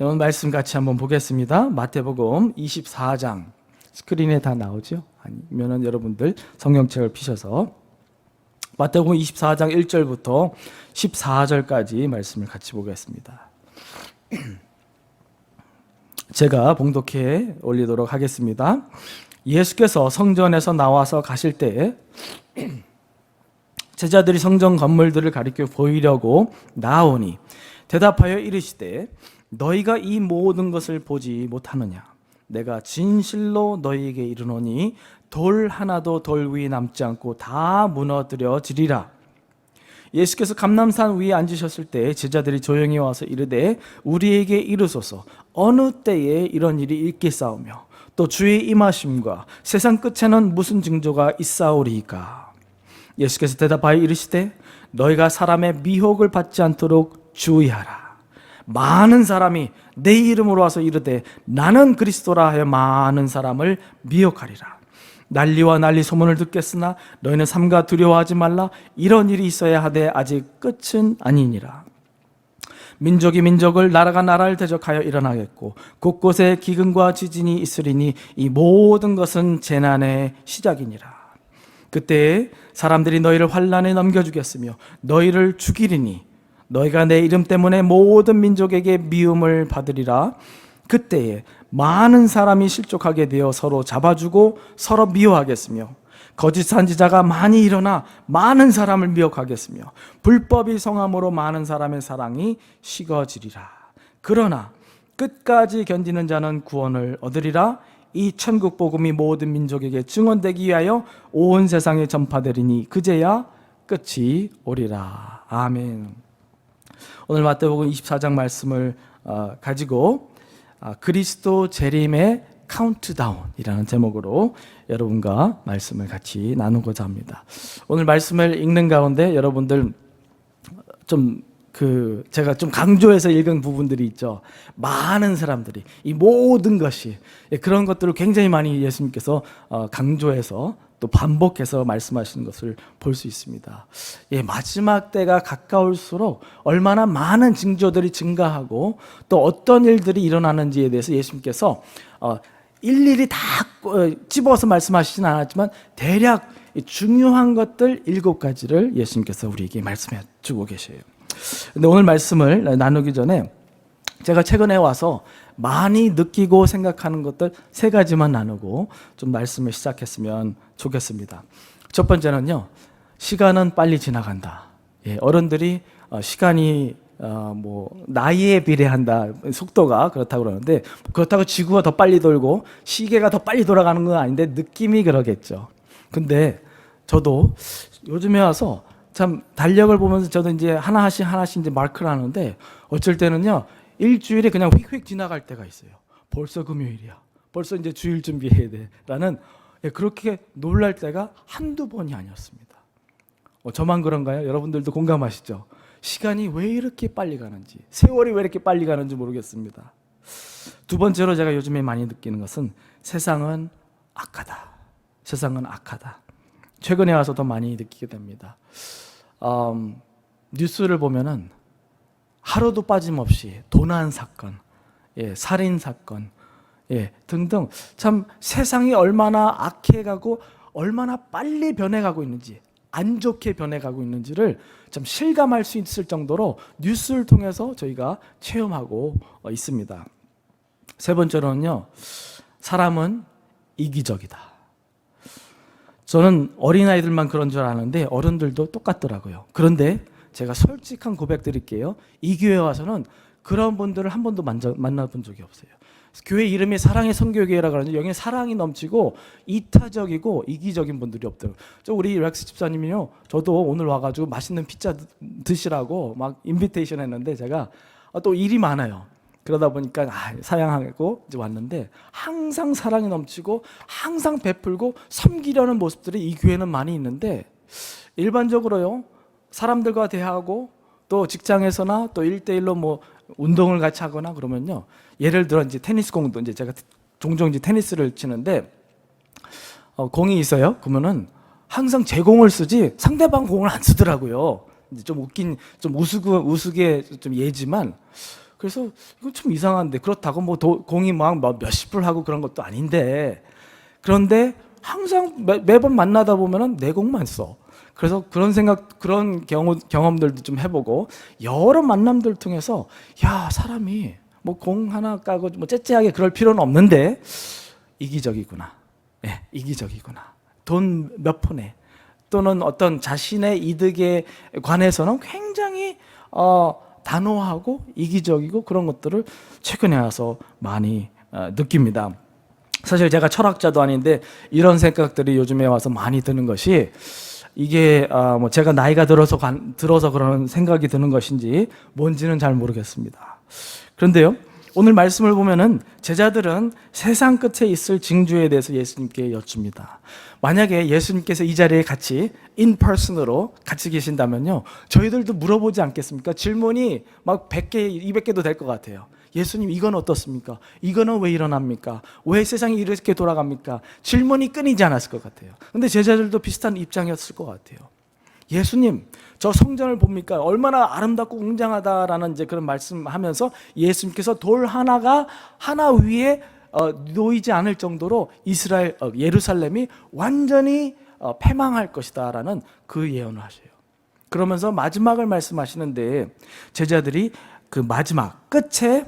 오늘 말씀 같이 한번 보겠습니다. 마태복음 24장 스크린에 다 나오죠? 아니면은 여러분들 성경책을 피셔서 마태복음 24장 1절부터 14절까지 말씀을 같이 보겠습니다. 제가 봉독해 올리도록 하겠습니다. 예수께서 성전에서 나와서 가실 때에 제자들이 성전 건물들을 가리켜 보이려고 나오니 대답하여 이르시되 너희가 이 모든 것을 보지 못하느냐? 내가 진실로 너희에게 이르노니 돌 하나도 돌 위에 남지 않고 다 무너뜨려지리라. 예수께서 감람산 위에 앉으셨을 때 제자들이 조용히 와서 이르되 우리에게 이르소서 어느 때에 이런 일이 있겠사오며 또 주의 임하심과 세상 끝에는 무슨 징조가 있사오리이까? 예수께서 대답하여 이르시되 너희가 사람의 미혹을 받지 않도록 주의하라. 많은 사람이 내 이름으로 와서 이르되 나는 그리스도라 하여 많은 사람을 미혹하리라. 난리와 난리 소문을 듣겠으나 너희는 삼가 두려워하지 말라. 이런 일이 있어야 하되 아직 끝은 아니니라. 민족이 민족을 나라가 나라를 대적하여 일어나겠고 곳곳에 기근과 지진이 있으리니 이 모든 것은 재난의 시작이니라. 그때 사람들이 너희를 환난에 넘겨주겠으며 너희를 죽이리니 너희가 내 이름 때문에 모든 민족에게 미움을 받으리라. 그때에 많은 사람이 실족하게 되어 서로 잡아주고 서로 미워하겠으며 거짓 선지자가 많이 일어나 많은 사람을 미혹하겠으며 불법이 성함으로 많은 사람의 사랑이 식어지리라. 그러나 끝까지 견디는 자는 구원을 얻으리라. 이 천국 복음이 모든 민족에게 증언되기 위하여 온 세상에 전파되리니 그제야 끝이 오리라. 아멘. 오늘 마태복음 24장 말씀을 가지고 그리스도 재림의 카운트다운이라는 제목으로 여러분과 말씀을 같이 나누고자 합니다. 오늘 말씀을 읽는 가운데 여러분들 제가 좀 강조해서 읽은 부분들이 있죠. 많은 사람들이 이 모든 것이 그런 것들을 굉장히 많이 예수님께서 강조해서 또 반복해서 말씀하시는 것을 볼 수 있습니다. 마지막 때가 가까울수록 얼마나 많은 징조들이 증가하고 또 어떤 일들이 일어나는지에 대해서 예수님께서 일일이 다 집어서 말씀하시진 않았지만 대략 중요한 것들 7가지를 예수님께서 우리에게 말씀해 주고 계세요. 근데 오늘 말씀을 나누기 전에 제가 최근에 와서 많이 느끼고 생각하는 것들 3가지만 나누고 좀 말씀을 시작했으면 좋겠습니다. 첫 번째는요, 시간은 빨리 지나간다. 어른들이 시간이 나이에 비례한다, 속도가 그렇다고 그러는데 그렇다고 지구가 더 빨리 돌고 시계가 더 빨리 돌아가는 건 아닌데 느낌이 그러겠죠. 근데 저도 요즘에 와서 참 달력을 보면서 저도 이제 하나씩 이제 마크를 하는데 어쩔 때는요 일주일에 그냥 휙휙 지나갈 때가 있어요. 벌써 금요일이야. 벌써 이제 주일 준비해야 돼. 라는 그렇게 놀랄 때가 한두 번이 아니었습니다. 저만 그런가요? 여러분들도 공감하시죠? 시간이 왜 이렇게 빨리 가는지, 세월이 왜 이렇게 빨리 가는지 모르겠습니다. 두 번째로 제가 요즘에 많이 느끼는 것은 세상은 악하다. 세상은 악하다. 최근에 와서 더 많이 느끼게 됩니다. 뉴스를 보면은 하루도 빠짐없이 도난 사건, 살인 사건, 등등 참 세상이 얼마나 악해가고 얼마나 빨리 변해가고 있는지, 안 좋게 변해가고 있는지를 참 실감할 수 있을 정도로 뉴스를 통해서 저희가 체험하고 있습니다. 세 번째로는요, 사람은 이기적이다. 저는 어린아이들만 그런 줄 아는데 어른들도 똑같더라고요. 그런데 제가 솔직한 고백 드릴게요. 이 교회 와서는 그런 분들을 한 번도 만나본 적이 없어요. 교회 이름이 사랑의 선교교회라고 하는데 여기는 사랑이 넘치고 이타적이고 이기적인 분들이 없더라고요. 우리 렉스 집사님이요, 저도 오늘 와가지고 맛있는 피자 드시라고 막 인비테이션 했는데 제가 또 일이 많아요. 그러다 보니까 사양하고 이제 왔는데 항상 사랑이 넘치고 항상 베풀고 섬기려는 모습들이 이 교회는 많이 있는데 일반적으로요, 사람들과 대화하고 또 직장에서나 또 1대1로 운동을 같이 하거나 그러면요, 예를 들어 이제 테니스 공도 이제 제가 종종 이제 테니스를 치는데 공이 있어요. 그러면은 항상 제 공을 쓰지 상대방 공을 안 쓰더라고요. 좀 웃긴, 좀 우스개 좀 예지만 그래서 이건 좀 이상한데, 그렇다고 뭐 공이 막 몇십 불 하고 그런 것도 아닌데, 그런데 항상 매번 만나다 보면은 내 공만 써. 그래서 그런 경험들도 좀 해보고, 여러 만남들 통해서, 야, 사람이 뭐 공 하나 까고 뭐 째째하게 그럴 필요는 없는데, 이기적이구나. 예, 이기적이구나. 돈 몇 푼에, 또는 어떤 자신의 이득에 관해서는 굉장히 단호하고 이기적이고, 그런 것들을 최근에 와서 많이 느낍니다. 사실 제가 철학자도 아닌데 이런 생각들이 요즘에 와서 많이 드는 것이, 이게 뭐 제가 나이가 들어서 그런 생각이 드는 것인지 뭔지는 잘 모르겠습니다. 그런데요, 오늘 말씀을 보면은 제자들은 세상 끝에 있을 징조에 대해서 예수님께 여쭙니다. 만약에 예수님께서 이 자리에 같이 인퍼슨으로 같이 계신다면요, 저희들도 물어보지 않겠습니까? 질문이 막 100개, 200개도 될 것 같아요. 예수님, 이건 어떻습니까? 이거는 왜 일어납니까? 왜 세상이 이렇게 돌아갑니까? 질문이 끊이지 않았을 것 같아요. 근데 제자들도 비슷한 입장이었을 것 같아요. 예수님, 저 성전을 봅니까? 얼마나 아름답고 웅장하다라는 이제 그런 말씀하면서, 예수님께서 돌 하나 위에 놓이지 않을 정도로 예루살렘이 완전히 패망할 것이다라는 그 예언을 하셔요. 그러면서 마지막을 말씀하시는데, 제자들이 그 마지막 끝에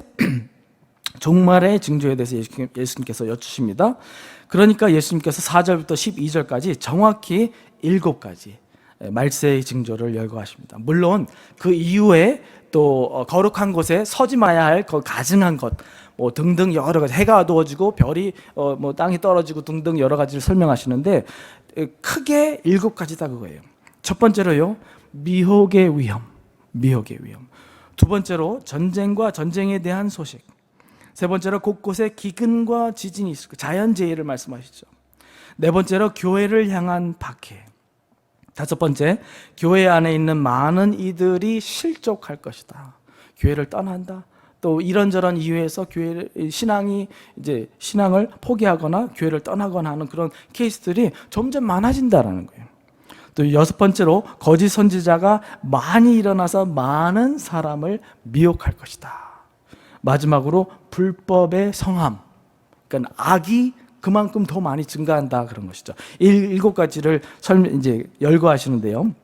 종말의 징조에 대해서 예수님께서 여쭈십니다. 그러니까 예수님께서 4절부터 12절까지 정확히 7가지 말세의 징조를 열거하십니다. 물론 그 이후에 또 거룩한 곳에 서지 마야 할 그 가증한 것 뭐 등등 여러 가지, 해가 어두워지고 별이 뭐 땅이 떨어지고 등등 여러 가지를 설명하시는데, 크게 7가지다 그거예요. 첫 번째로요, 미혹의 위험. 두 번째로 전쟁과 전쟁에 대한 소식. 세 번째로 곳곳에 기근과 지진이 있을 거, 자연재해를 말씀하시죠. 네 번째로 교회를 향한 박해. 다섯 번째, 교회 안에 있는 많은 이들이 실족할 것이다. 교회를 떠난다. 또 이런저런 이유에서 신앙을 포기하거나 교회를 떠나거나 하는 그런 케이스들이 점점 많아진다라는 거예요. 또 여섯 번째로, 거짓 선지자가 많이 일어나서 많은 사람을 미혹할 것이다. 마지막으로 불법의 성함, 그러니까 악이 그만큼 더 많이 증가한다, 그런 것이죠. 7가지를 이제 열거하시는데요,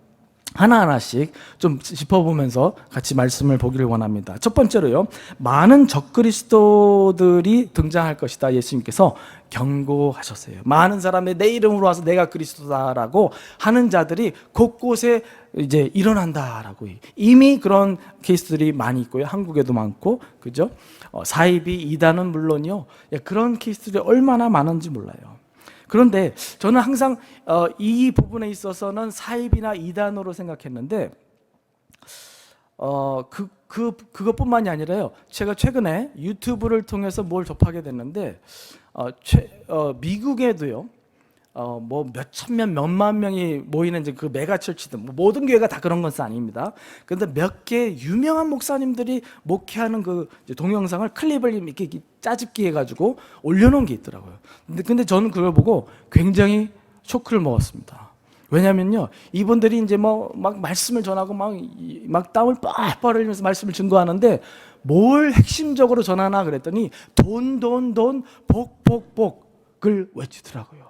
하나하나씩 좀 짚어보면서 같이 말씀을 보기를 원합니다. 첫 번째로요, 많은 적그리스도들이 등장할 것이다. 예수님께서 경고하셨어요. 많은 사람이 내 이름으로 와서 내가 그리스도다라고 하는 자들이 곳곳에 이제 일어난다라고, 이미 그런 케이스들이 많이 있고요. 한국에도 많고, 그죠? 사이비, 이단은 물론이요, 그런 케이스들이 얼마나 많은지 몰라요. 그런데 저는 항상 이 부분에 있어서는 사입이나 이단으로 생각했는데, 그것뿐만이 아니라요, 제가 최근에 유튜브를 통해서 뭘 접하게 됐는데, 미국에도요, 뭐 몇천명, 몇만 명이 모이는 이제 그 메가처치든 뭐 모든 교회가 다 그런 것은 아닙니다. 그런데 몇 개 유명한 목사님들이 목회하는 그 동영상을, 클립을 이렇게 짜집기 해가지고 올려놓은 게 있더라고요. 근데 저는 그걸 보고 굉장히 쇼크를 먹었습니다. 왜냐면요, 이분들이 이제 뭐 막 말씀을 전하고 막 땀을 뻘뻘 흘리면서 말씀을 증거하는데, 뭘 핵심적으로 전하나 그랬더니 돈, 복을 외치더라고요.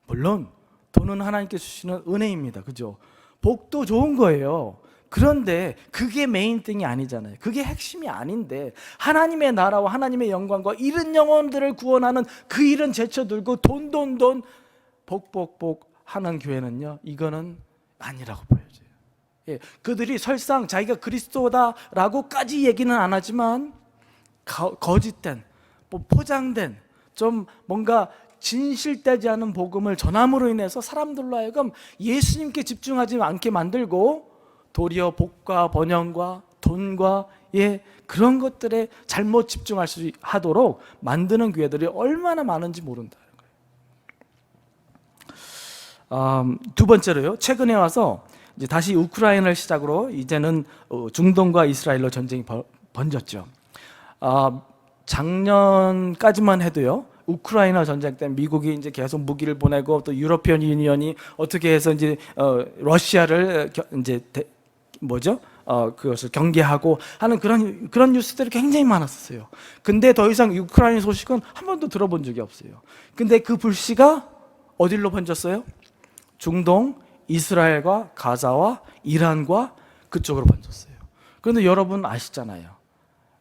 물론 돈은 하나님께서 주시는 은혜입니다. 그죠? 복도 좋은 거예요. 그런데 그게 메인 띵이 아니잖아요. 그게 핵심이 아닌데, 하나님의 나라와 하나님의 영광과 잃은 영혼들을 구원하는 그 일은 제쳐들고 돈, 복 하는 교회는요, 이거는 아니라고 보여져요. 예, 그들이 설상 자기가 그리스도다라고까지 얘기는 안 하지만, 거짓된, 포장된, 좀 뭔가 진실되지 않은 복음을 전함으로 인해서 사람들로 하여금 예수님께 집중하지 않게 만들고, 도리어 복과 번영과 돈과 그런 것들에 잘못 집중할 수 하도록 만드는 교회들이 얼마나 많은지 모른다는 거예요. 두 번째로요, 최근에 와서 이제 다시 우크라이나를 시작으로 이제는 중동과 이스라엘로 전쟁이 번졌죠. 작년까지만 해도요, 우크라이나 전쟁 때 미국이 이제 계속 무기를 보내고, 또 유러피언 유니언이 어떻게 해서 이제 러시아를 그것을 경계하고 하는 그런 뉴스들이 굉장히 많았었어요. 근데 더 이상 우크라이나 소식은 한 번도 들어본 적이 없어요. 근데 그 불씨가 어디로 번졌어요? 중동, 이스라엘과 가자와 이란과 그쪽으로 번졌어요. 그런데 여러분 아시잖아요.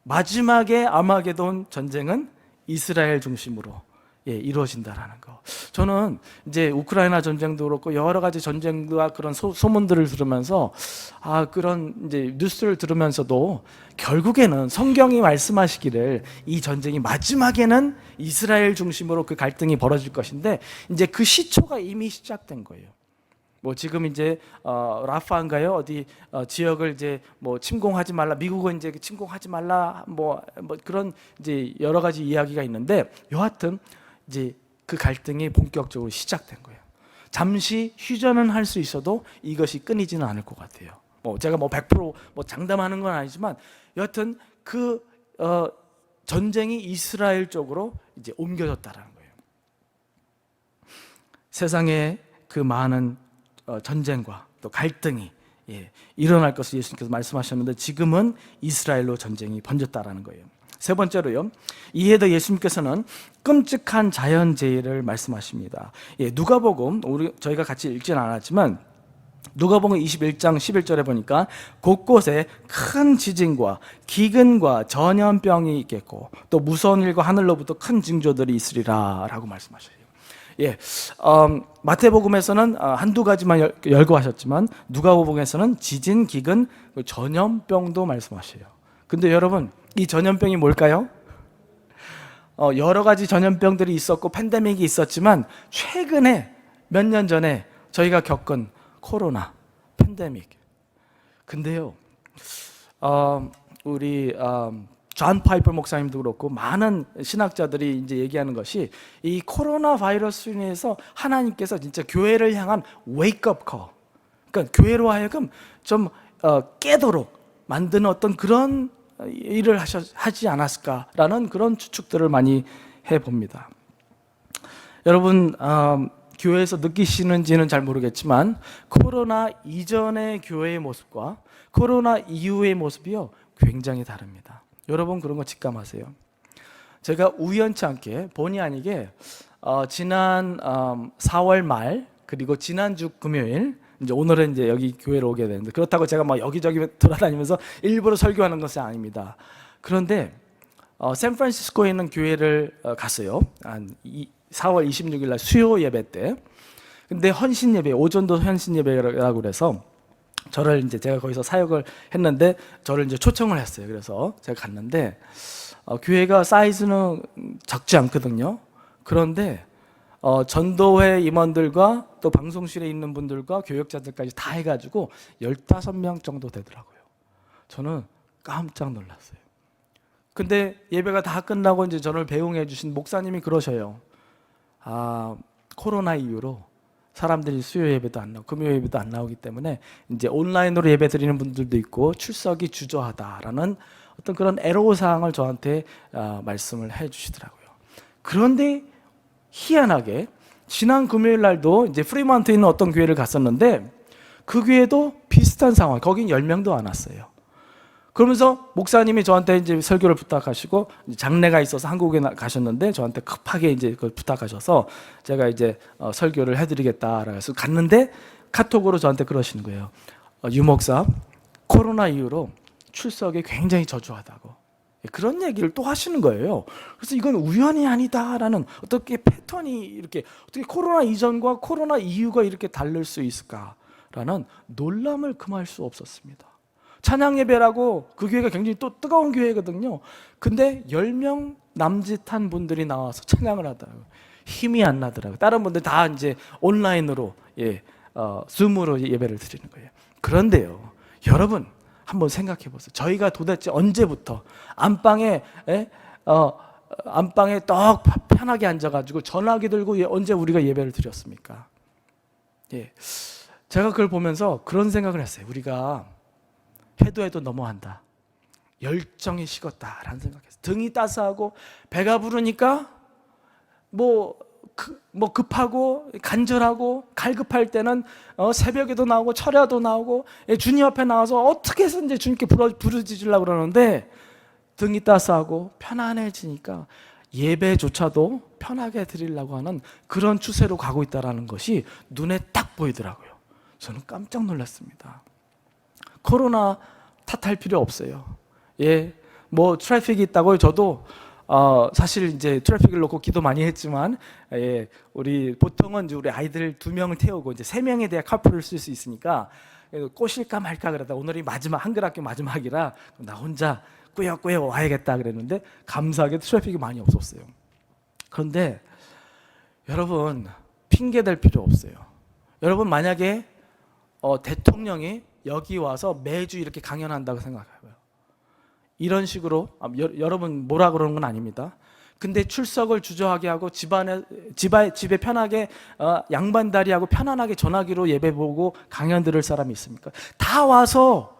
마지막에 아마게돈 전쟁은 이스라엘 중심으로 이루어진다라는 거. 저는 이제 우크라이나 전쟁도 그렇고 여러 가지 전쟁과 그런 소문들을 들으면서 그런 이제 뉴스를 들으면서도 결국에는 성경이 말씀하시기를 이 전쟁이 마지막에는 이스라엘 중심으로 그 갈등이 벌어질 것인데 이제 그 시초가 이미 시작된 거예요. 뭐 지금 이제 라파인가요? 어디 지역을 이제 뭐 침공하지 말라, 미국은 이제 침공하지 말라, 뭐 그런 이제 여러 가지 이야기가 있는데 여하튼 이제 그 갈등이 본격적으로 시작된 거예요. 잠시 휴전은 할 수 있어도 이것이 끊이지는 않을 것 같아요. 뭐 제가 뭐 100% 장담하는 건 아니지만 여하튼 그 전쟁이 이스라엘 쪽으로 이제 옮겨졌다라는 거예요. 세상에 그 많은 전쟁과 또 갈등이 일어날 것을 예수님께서 말씀하셨는데 지금은 이스라엘로 전쟁이 번졌다라는 거예요. 세 번째로요, 이에 더 예수님께서는 끔찍한 자연재해를 말씀하십니다. 누가복음, 저희가 같이 읽지는 않았지만 누가복음 21장 11절에 보니까 곳곳에 큰 지진과 기근과 전염병이 있겠고 또 무서운 일과 하늘로부터 큰 징조들이 있으리라 라고 말씀하셔요. 마태복음에서는 한두 가지만 열거하셨지만 누가복음에서는 지진, 기근, 전염병도 말씀하셔요. 근데 여러분, 이 전염병이 뭘까요? 여러 가지 전염병들이 있었고 팬데믹이 있었지만 최근에 몇 년 전에 저희가 겪은 코로나 팬데믹. 근데요, 우리 존 파이퍼 목사님도 그렇고 많은 신학자들이 이제 얘기하는 것이 이 코로나 바이러스로 인해서 하나님께서 진짜 교회를 향한 웨이크업 콜, 그러니까 교회로 하여금 좀 깨도록 만드는 어떤 그런 일을 하지 않았을까라는 그런 추측들을 많이 해봅니다. 여러분 교회에서 느끼시는지는 잘 모르겠지만 코로나 이전의 교회의 모습과 코로나 이후의 모습이요 굉장히 다릅니다. 여러분 그런 거 직감하세요? 제가 우연치 않게 본의 아니게 지난 4월 말 그리고 지난주 금요일 이제 오늘은 이제 여기 교회로 오게 되는데 그렇다고 제가 막 여기저기 돌아다니면서 일부러 설교하는 것은 아닙니다. 그런데 샌프란시스코에 있는 교회를 갔어요. 한 4월 26일 날 수요 예배 때. 근데 헌신 예배, 오전도 헌신 예배라고 그래서 저를 이제 제가 거기서 사역을 했는데 저를 이제 초청을 했어요. 그래서 제가 갔는데 교회가 사이즈는 적지 않거든요. 그런데 전도회 임원들과 또 방송실에 있는 분들과 교역자들까지 다 해가지고 15명 정도 되더라고요. 저는 깜짝 놀랐어요. 근데 예배가 다 끝나고 이제 저를 배웅해 주신 목사님이 그러셔요. 코로나 이후로 사람들이 수요 예배도 안 나오고 금요 예배도 안 나오기 때문에 이제 온라인으로 예배 드리는 분들도 있고 출석이 주저하다라는 어떤 그런 애로사항을 저한테 말씀을 해 주시더라고요. 그런데 희한하게 지난 금요일 날도 이제 프리먼트에 있는 어떤 교회를 갔었는데 그 교회도 비슷한 상황, 거긴 10명도 안 왔어요. 그러면서 목사님이 저한테 이제 설교를 부탁하시고 장례가 있어서 한국에 가셨는데 저한테 급하게 이제 그걸 부탁하셔서 제가 이제 설교를 해드리겠다라고 해서 갔는데 카톡으로 저한테 그러시는 거예요. 유 목사, 코로나 이후로 출석이 굉장히 저조하다고. 그런 얘기를 또 하시는 거예요. 그래서 이건 우연이 아니다라는 어떻게 패턴이 이렇게 어떻게 코로나 이전과 코로나 이후가 이렇게 다를 수 있을까라는 놀람을 금할 수 없었습니다. 찬양 예배라고 그 교회가 굉장히 또 뜨거운 교회거든요. 근데 10명 남짓한 분들이 나와서 찬양을 하더라고요. 힘이 안 나더라고요. 다른 분들 다 이제 온라인으로 줌으로 예배를 드리는 거예요. 그런데요, 여러분 한번 생각해 보세요. 저희가 도대체 언제부터 안방에 떡 편하게 앉아가지고 전화기 들고 언제 우리가 예배를 드렸습니까? 제가 그걸 보면서 그런 생각을 했어요. 우리가 해도 너무한다. 열정이 식었다라는 생각했어요. 등이 따스하고 배가 부르니까 뭐 뭐 급하고 간절하고 갈급할 때는 새벽에도 나오고 철야도 나오고 주님 앞에 나와서 어떻게 해서든지 주님께 부르짖으려고 그러는데 등이 따스하고 편안해지니까 예배조차도 편하게 드리려고 하는 그런 추세로 가고 있다는 것이 눈에 딱 보이더라고요. 저는 깜짝 놀랐습니다. 코로나 탓할 필요 없어요. 예, 뭐 트래픽이 있다고 저도 사실 이제 트래픽을 놓고 기도 많이 했지만, 예, 우리 보통은 이제 우리 아이들 2명을 태우고 이제 3명에 대한 카풀을 쓸 수 있으니까 꼬실까 말까 그러다 오늘이 마지막 한글 학교 마지막이라 나 혼자 꾸역꾸역 와야겠다 그랬는데 감사하게 트래픽이 많이 없었어요. 그런데 여러분 핑계 댈 필요 없어요. 여러분 만약에 대통령이 여기 와서 매주 이렇게 강연한다고 생각해봐요. 이런 식으로 여러분 뭐라 그러는 건 아닙니다. 근데 출석을 주저하게 하고 집에 편하게 양반다리하고 편안하게 전화기로 예배 보고 강연 들을 사람이 있습니까? 다 와서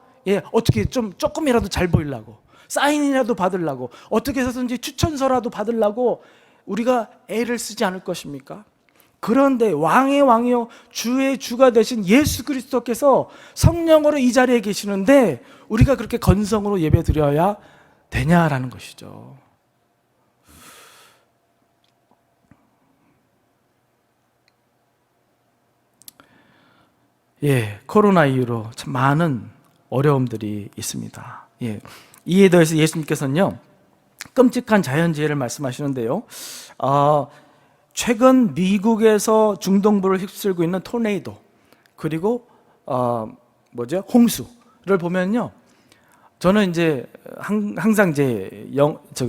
어떻게 좀 조금이라도 잘 보이려고 사인이라도 받으려고 어떻게 해서든지 추천서라도 받으려고 우리가 애를 쓰지 않을 것입니까? 그런데 왕의 왕이요 주의 주가 되신 예수 그리스도께서 성령으로 이 자리에 계시는데 우리가 그렇게 건성으로 예배 드려야 되냐라는 것이죠. 코로나 이후로 참 많은 어려움들이 있습니다. 이에 더해서 예수님께서는요 끔찍한 자연재해를 말씀하시는데요. 최근 미국에서 중동부를 휩쓸고 있는 토네이도 그리고 홍수를 보면요, 저는 이제 항상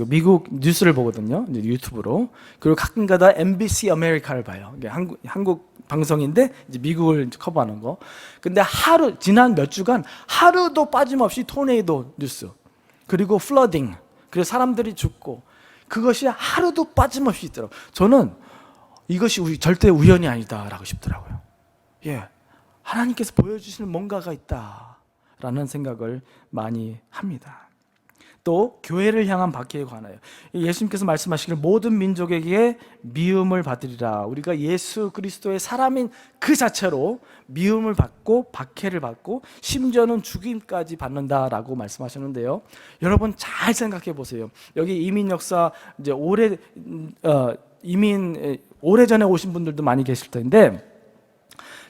미국 뉴스를 보거든요, 이제 유튜브로. 그리고 가끔가다 MBC 아메리카를 봐요. 한국 방송인데 이제 미국을 커버하는 거. 근데 지난 몇 주간 하루도 빠짐없이 토네이도 뉴스, 그리고 플러딩, 그리고 사람들이 죽고, 그것이 하루도 빠짐없이 있더라고요. 저는 이것이 절대 우연이 아니다라고 싶더라고요. 하나님께서 보여주시는 뭔가가 있다라는 생각을 많이 합니다. 또 교회를 향한 박해에 관하여 예수님께서 말씀하시길 모든 민족에게 미움을 받으리라. 우리가 예수 그리스도의 사람인 그 자체로 미움을 받고 박해를 받고 심지어는 죽임까지 받는다라고 말씀하셨는데요. 여러분 잘 생각해 보세요. 여기 이민 역사 이제 오래전에 오신 분들도 많이 계실 텐데,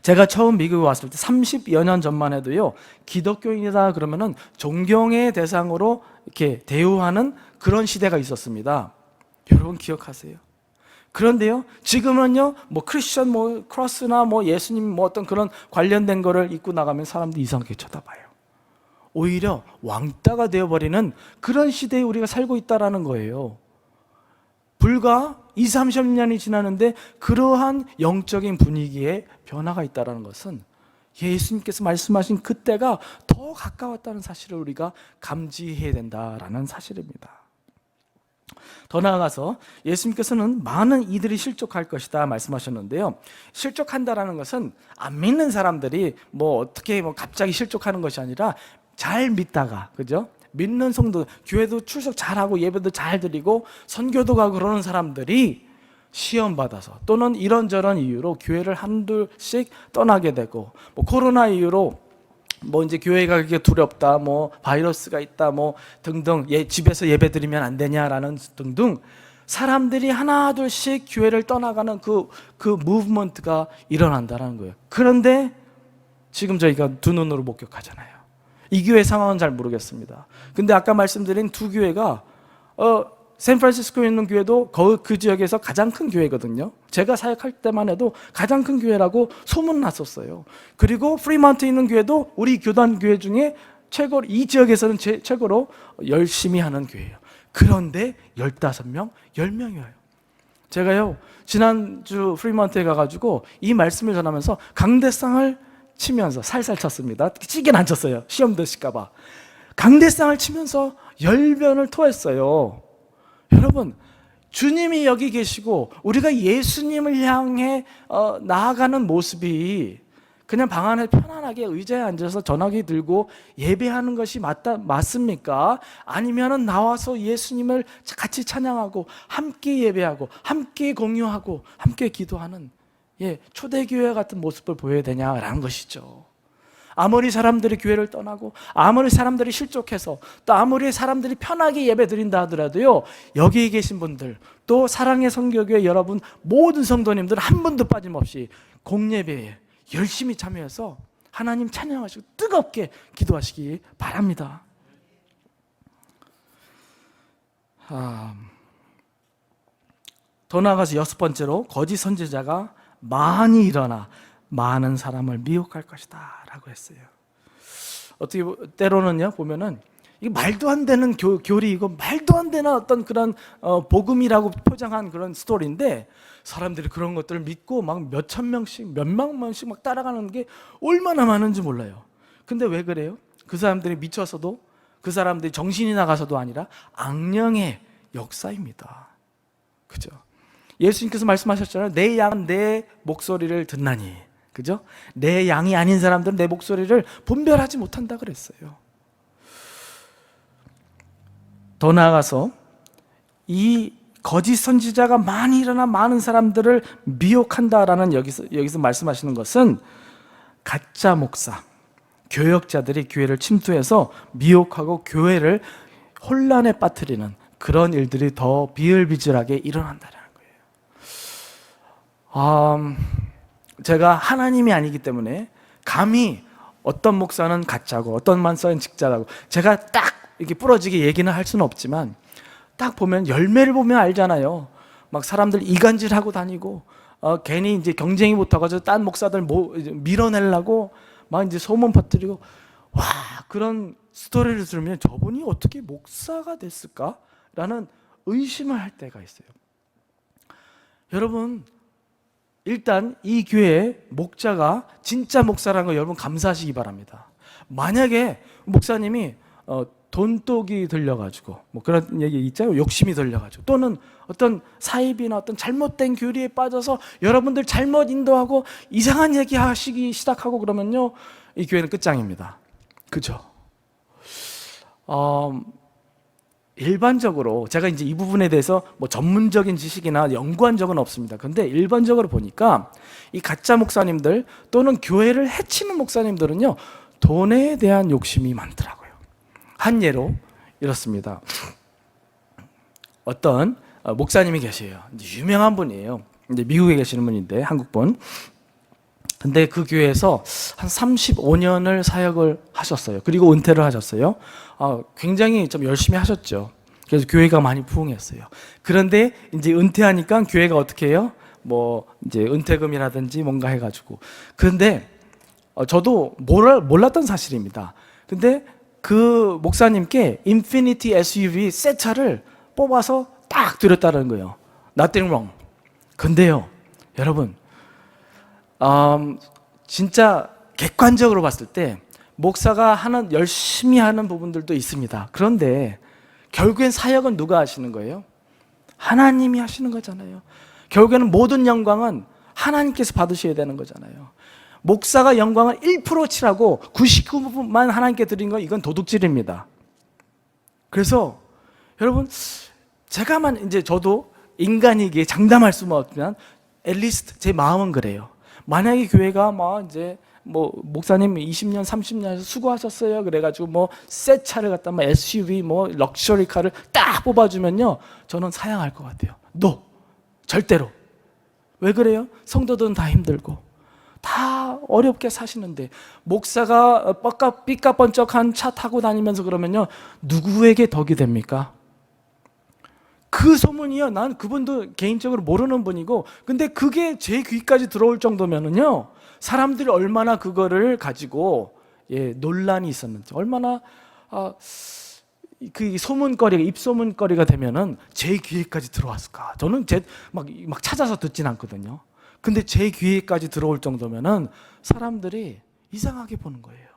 제가 처음 미국에 왔을 때 30여 년 전만 해도요, 기독교인이다 그러면은 존경의 대상으로 이렇게 대우하는 그런 시대가 있었습니다. 여러분 기억하세요? 그런데요, 지금은요, 크리스천 크로스나 예수님 어떤 그런 관련된 거를 입고 나가면 사람들이 이상하게 쳐다봐요. 오히려 왕따가 되어버리는 그런 시대에 우리가 살고 있다라는 거예요. 불과 20-30년이 지나는데 그러한 영적인 분위기에 변화가 있다는 것은 예수님께서 말씀하신 그때가 더 가까웠다는 사실을 우리가 감지해야 된다는 사실입니다. 더 나아가서 예수님께서는 많은 이들이 실족할 것이다 말씀하셨는데요, 실족한다는 것은 안 믿는 사람들이 어떻게 갑자기 실족하는 것이 아니라 잘 믿다가, 그죠? 믿는 성도, 교회도 출석 잘하고 예배도 잘 드리고 선교도 가고 그러는 사람들이 시험 받아서 또는 이런저런 이유로 교회를 한둘씩 떠나게 되고, 코로나 이유로 이제 교회가 그게 두렵다, 바이러스가 있다, 등등, 집에서 예배 드리면 안 되냐라는 등등 사람들이 하나둘씩 교회를 떠나가는 그 무브먼트가 일어난다는 거예요. 그런데 지금 저희가 두 눈으로 목격하잖아요. 이 교회 상황은 잘 모르겠습니다. 근데 아까 말씀드린 두 교회가 샌프란시스코에 있는 교회도 그 지역에서 가장 큰 교회거든요. 제가 사역할 때만 해도 가장 큰 교회라고 소문났었어요. 그리고 프리먼트에 있는 교회도 우리 교단 교회 중에 최고, 이 지역에서는 최고로 열심히 하는 교회예요. 그런데 15명, 10명이에요. 제가요 지난주 프리먼트에 가가지고 이 말씀을 전하면서 강대상을 치면서 살살 쳤습니다. 찌개는 안 쳤어요. 시험 드실까봐. 강대상을 치면서 열변을 토했어요. 여러분, 주님이 여기 계시고 우리가 예수님을 향해 나아가는 모습이 그냥 방 안에 편안하게 의자에 앉아서 전화기 들고 예배하는 것이 맞습니까? 아니면은 나와서 예수님을 같이 찬양하고 함께 예배하고 함께 공유하고 함께 기도하는 초대교회 같은 모습을 보여야 되냐라는 것이죠. 아무리 사람들이 교회를 떠나고 아무리 사람들이 실족해서 또 아무리 사람들이 편하게 예배 드린다 하더라도요, 여기에 계신 분들 또 사랑의 성교교회 여러분 모든 성도님들 한 분도 빠짐없이 공예배에 열심히 참여해서 하나님 찬양하시고 뜨겁게 기도하시기 바랍니다. 더 나아가서 6번째로 거짓 선지자가 많이 일어나 많은 사람을 미혹할 것이다 라고 했어요. 어떻게 때로는요 보면은 이게 말도 안 되는 교리이고 말도 안 되는 어떤 그런 복음이라고 포장한 그런 스토리인데 사람들이 그런 것들을 믿고 막 몇천 명씩 몇만 명씩 막 따라가는 게 얼마나 많은지 몰라요. 근데 왜 그래요? 그 사람들이 미쳐서도 그 사람들이 정신이 나가서도 아니라 악령의 역사입니다. 그죠? 예수님께서 말씀하셨잖아요. 내 양은 내 목소리를 듣나니. 그죠? 내 양이 아닌 사람들은 내 목소리를 분별하지 못한다 그랬어요. 더 나아가서 이 거짓 선지자가 많이 일어나 많은 사람들을 미혹한다라는 여기서 말씀하시는 것은 가짜 목사, 교역자들이 교회를 침투해서 미혹하고 교회를 혼란에 빠뜨리는 그런 일들이 더 비일비재하게 일어난다는 거예요. 제가 하나님이 아니기 때문에 감히 어떤 목사는 가짜고 어떤 목사는 직자라고 제가 딱 이렇게 부러지게 얘기는 할 수는 없지만 딱 보면 열매를 보면 알잖아요. 막 사람들 이간질하고 다니고 괜히 이제 경쟁이 붙어가지고 딴 목사들 밀어내려고 막 이제 소문 퍼뜨리고 와 그런 스토리를 들으면 저분이 어떻게 목사가 됐을까라는 의심을 할 때가 있어요. 여러분 일단 이 교회의 목자가 진짜 목사라는 거 여러분 감사하시기 바랍니다. 만약에 목사님이 돈독이 들려가지고 뭐 그런 얘기 있잖아요. 욕심이 들려가지고 또는 어떤 사입이나 어떤 잘못된 교리에 빠져서 여러분들 잘못 인도하고 이상한 얘기 하시기 시작하고 그러면요 이 교회는 끝장입니다. 그죠? 일반적으로 제가 이제 이 부분에 대해서 뭐 전문적인 지식이나 연구한 적은 없습니다. 근데 일반적으로 보니까 이 가짜 목사님들 또는 교회를 해치는 목사님들은요 돈에 대한 욕심이 많더라고요. 한 예로 이렇습니다. 어떤 목사님이 계세요. 유명한 분이에요. 이제 미국에 계시는 분인데 한국 분. 근데 그 교회에서 한 35년을 사역을 하셨어요. 그리고 은퇴를 하셨어요. 굉장히 좀 열심히 하셨죠. 그래서 교회가 많이 부흥했어요. 그런데 이제 은퇴하니까 교회가 어떻게 해요? 뭐 이제 은퇴금이라든지 뭔가 해가지고. 그런데 저도 몰랐던 사실입니다. 근데 그 목사님께 인피니티 SUV 새 차를 뽑아서 딱 드렸다는 거예요. Nothing wrong. 근데요, 여러분, 진짜 객관적으로 봤을 때 목사가 열심히 하는 부분들도 있습니다. 그런데 결국엔 사역은 누가 하시는 거예요? 하나님이 하시는 거잖아요. 결국에는 모든 영광은 하나님께서 받으셔야 되는 거잖아요. 목사가 영광을 1% 치라고 99%만 하나님께 드린 건 이건 도둑질입니다. 그래서 여러분 제가만 이제 저도 인간이기에 장담할 수는 없지만 앨리스트 제 마음은 그래요. 만약에 교회가 막 이제 뭐 목사님 20년 30년에서 수고하셨어요. 그래가지고 뭐 새 차를 갖다 뭐 SUV 뭐 럭셔리 카를 딱 뽑아주면요 저는 사양할 것 같아요. No, 절대로. 왜 그래요? 성도들은 다 힘들고 다 어렵게 사시는데 목사가 삐까번쩍한 차 타고 다니면서 그러면요 누구에게 덕이 됩니까? 그 소문이요 난 그분도 개인적으로 모르는 분이고 근데 그게 제 귀까지 들어올 정도면은요 사람들이 얼마나 그거를 가지고 논란이 있었는지 얼마나 그 소문거리가 입소문거리가 되면은 제 귀에까지 들어왔을까? 저는 막 찾아서 듣진 않거든요. 근데 제 귀에까지 들어올 정도면은 사람들이 이상하게 보는 거예요.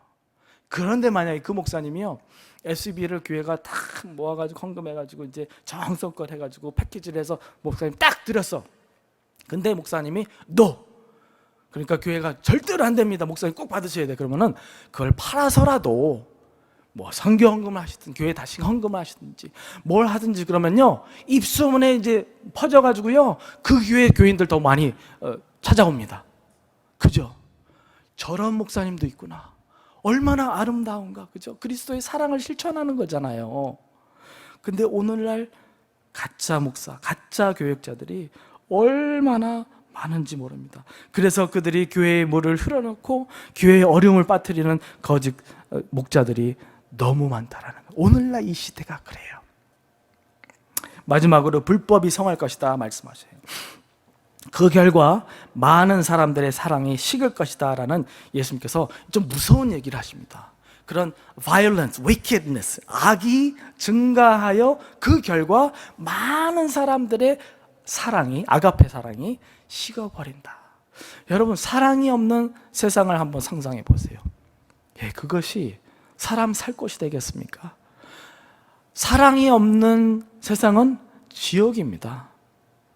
그런데 만약에 그 목사님이요 SUV를 교회가 딱 모아가지고 헌금해가지고 이제 정성껏 해가지고 패키지를 해서 목사님 딱 드렸어. 근데 목사님이 No. 그러니까 교회가 절대로 안 됩니다. 목사님 꼭 받으셔야 돼. 그러면은 그걸 팔아서라도 뭐 선교 헌금을 하시든 교회 다시 헌금을 하시든지 뭘 하든지 그러면요 입소문에 이제 퍼져가지고요 그 교회 교인들 더 많이 찾아옵니다. 그죠? 저런 목사님도 있구나. 얼마나 아름다운가. 그죠? 그리스도의 사랑을 실천하는 거잖아요. 근데 오늘날 가짜 목사, 가짜 교역자들이 얼마나 많은지 모릅니다. 그래서 그들이 교회의 물을 흘러놓고 교회의 어려움을 빠뜨리는 거짓 목자들이 너무 많다라는 거예요. 오늘날 이 시대가 그래요. 마지막으로 불법이 성할 것이다 말씀하셔요. 그 결과 많은 사람들의 사랑이 식을 것이다 라는 예수님께서 좀 무서운 얘기를 하십니다. 그런 violence, wickedness, 악이 증가하여 그 결과 많은 사람들의 사랑이, 아가페 사랑이 식어버린다. 여러분 사랑이 없는 세상을 한번 상상해 보세요. 예, 그것이 사람 살 곳이 되겠습니까? 사랑이 없는 세상은 지옥입니다.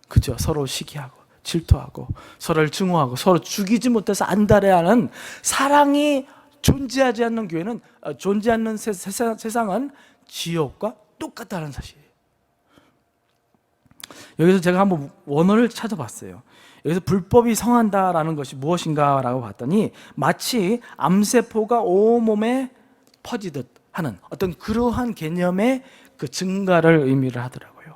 그죠? 서로 시기하고 질투하고 서로를 증오하고 서로 죽이지 못해서 안달해하는 사랑이 존재하지 않는 교회는 존재하지 않는 세상은 지옥과 똑같다는 사실이에요. 여기서 제가 한번 원어를 찾아봤어요. 여기서 불법이 성한다라는 것이 무엇인가라고 봤더니 마치 암세포가 온몸에 퍼지듯 하는 어떤 그러한 개념의 그 증가를 의미를 하더라고요.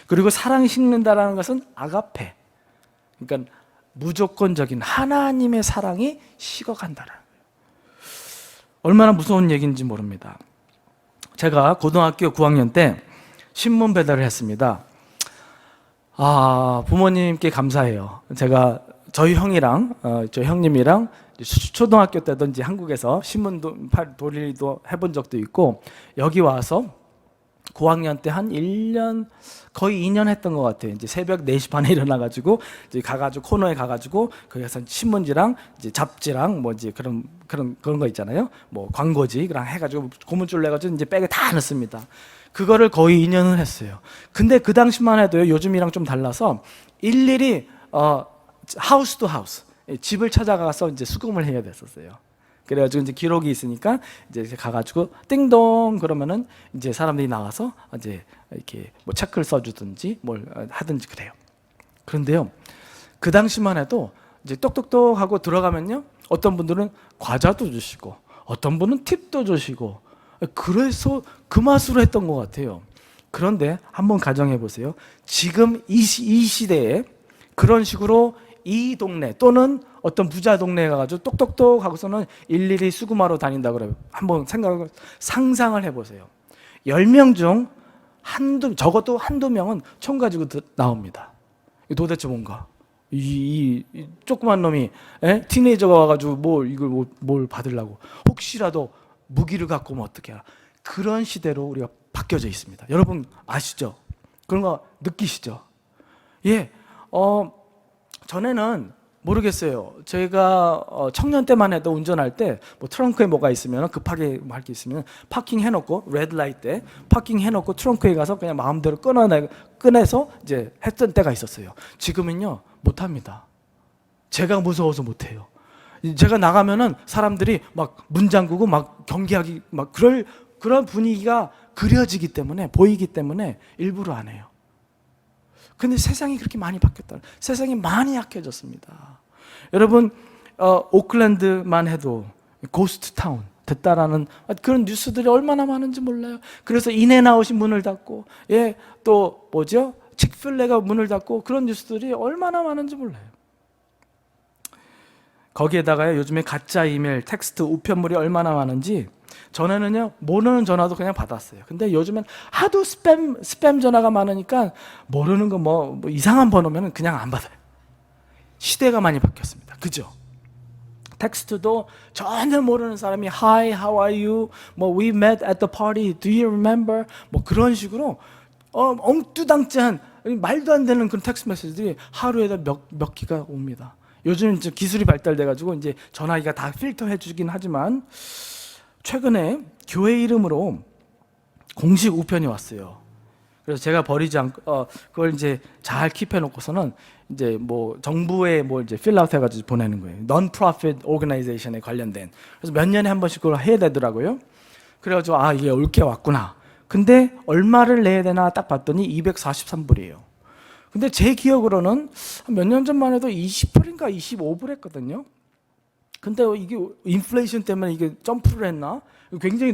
그리고 사랑이 식는다라는 것은 아가페, 그러니까 무조건적인 하나님의 사랑이 식어간다는 거예요. 얼마나 무서운 얘기인지 모릅니다. 제가 고등학교 9학년 때 신문 배달을 했습니다. 부모님께 감사해요. 제가 저희 형이랑 저 형님이랑 초등학교 때도 이제 한국에서 신문 도리도 해본 적도 있고 여기 와서 고학년 때 한 1년 거의 2년 했던 것 같아요. 이제 새벽 4시 반에 일어나가지고 이제 가가지고 코너에 가가지고 거기서 신문지랑 이제 잡지랑 뭐 이제 그런 거 있잖아요. 뭐 광고지랑 해가지고 고무줄 내가지고 이제 백에 다 넣습니다. 그거를 거의 2년을 했어요. 근데 그 당시만 해도요 요즘이랑 좀 달라서 일일이 하우스 투 하우스 집을 찾아가서 이제 수금을 해야 됐었어요. 그래가지고 이제 기록이 있으니까 이제 가가지고 띵동 그러면은 이제 사람들이 나와서 이제 이렇게 뭐 체크를 써주든지 뭘 하든지 그래요. 그런데요, 그 당시만 해도 이제 똑똑똑 하고 들어가면요, 어떤 분들은 과자도 주시고, 어떤 분은 팁도 주시고, 그래서 그 맛으로 했던 것 같아요. 그런데 한번 가정해 보세요. 지금 이 시대에 그런 식으로 이 동네 또는 어떤 부자 동네에 가가지고 똑똑똑 하고서는 일일이 수금하러 다닌다 그래요. 한번 상상을 해보세요. 10명 중 적어도 한두 명은 총 가지고 나옵니다. 도대체 뭔가 이 조그만 놈이 티네이저가 와가지고 뭘 받으려고 혹시라도 무기를 갖고 오면 어떻게 해야. 그런 시대로 우리가 바뀌어져 있습니다. 여러분 아시죠? 그런 거 느끼시죠? 예, 전에는 모르겠어요. 제가 청년 때만 해도 운전할 때 뭐 트렁크에 뭐가 있으면 급하게 할 게 있으면 파킹 해놓고 레드라이트 때 파킹 해놓고 트렁크에 가서 그냥 마음대로 꺼내서 이제 했던 때가 있었어요. 지금은요 못합니다. 제가 무서워서 못해요. 제가 나가면은 사람들이 막 문 잠그고 막 경계하기 막 그런 분위기가 그려지기 때문에 보이기 때문에 일부러 안 해요. 근데 세상이 그렇게 많이 바뀌었다. 세상이 많이 약해졌습니다. 여러분 오클랜드만 해도 고스트 타운 됐다라는 그런 뉴스들이 얼마나 많은지 몰라요. 그래서 인앤아웃이 문을 닫고 또 뭐죠? 칙필레가 문을 닫고 그런 뉴스들이 얼마나 많은지 몰라요. 거기에다가요 요즘에 가짜 이메일, 텍스트, 우편물이 얼마나 많은지 전에는요 모르는 전화도 그냥 받았어요. 근데 요즘엔 하도 스팸 전화가 많으니까 모르는 거 뭐 이상한 번호면 그냥 안 받아요. 시대가 많이 바뀌었습니다. 그죠? 텍스트도 전혀 모르는 사람이 Hi, how are you? 뭐 We met at the party. Do you remember? 뭐 그런 식으로 엉뚜당짠 말도 안 되는 그런 텍스트 메시지들이 하루에도 몇 기가 옵니다. 요즘 이제 기술이 발달돼가지고 이제 전화기가 다 필터해주긴 하지만 최근에 교회 이름으로 공식 우편이 왔어요. 그래서 제가 버리지 않고 그걸 이제 잘 킵해 놓고서는 이제 뭐 정부에 뭐 이제 필라웃 해가지고 보내는 거예요. Non-profit organization에 관련된. 그래서 몇 년에 한 번씩 그걸 해야 되더라고요. 그래가지고 이게 옳게 왔구나. 근데 얼마를 내야 되나 딱 봤더니 243불이에요. 근데 제 기억으로는 몇 년 전만 해도 20불인가 25불 했거든요. 근데 이게 인플레이션 때문에 이게 점프를 했나? 굉장히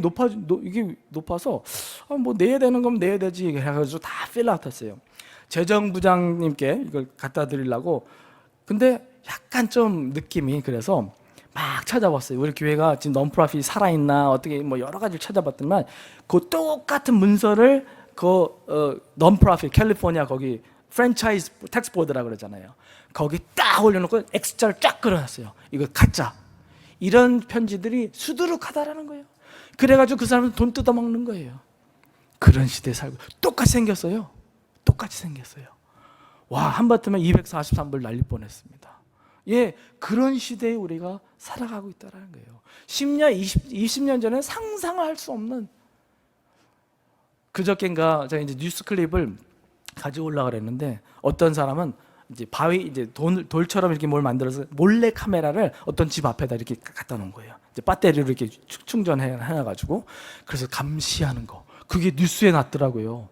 이게 높아서 뭐 내야 되는 거면 내야 되지 해가지고 다 필라웃 했어요. 재정부장님께 이걸 갖다 드리려고. 근데 약간 좀 느낌이 그래서 막 찾아봤어요. 우리 교회가 지금 non-profit 살아있나 어떻게 뭐 여러 가지를 찾아봤더만 그 똑같은 문서를 non-profit 캘리포니아 거기 프랜차이즈 텍스 보드라고 그러잖아요. 거기 딱 올려놓고 X자를 쫙 그려놨어요. 이거 가짜. 이런 편지들이 수두룩하다라는 거예요. 그래가지고 그 사람은 돈 뜯어먹는 거예요. 그런 시대에 살고 똑같이 생겼어요. 똑같이 생겼어요. 와, 한바탕에 243불 날릴 뻔했습니다. 예, 그런 시대에 우리가 살아가고 있다는 거예요. 10년, 20년 전에 상상을 할 수 없는. 그저께인가 제가 이제 뉴스 클립을 가지고 올라가 그랬는데 어떤 사람은 이제 이제 돌처럼 이렇게 뭘 만들어서 몰래 카메라를 어떤 집 앞에다 이렇게 갖다 놓은 거예요. 이제 배터리로 이렇게 충전해놔가지고 그래서 감시하는 거. 그게 뉴스에 났더라고요.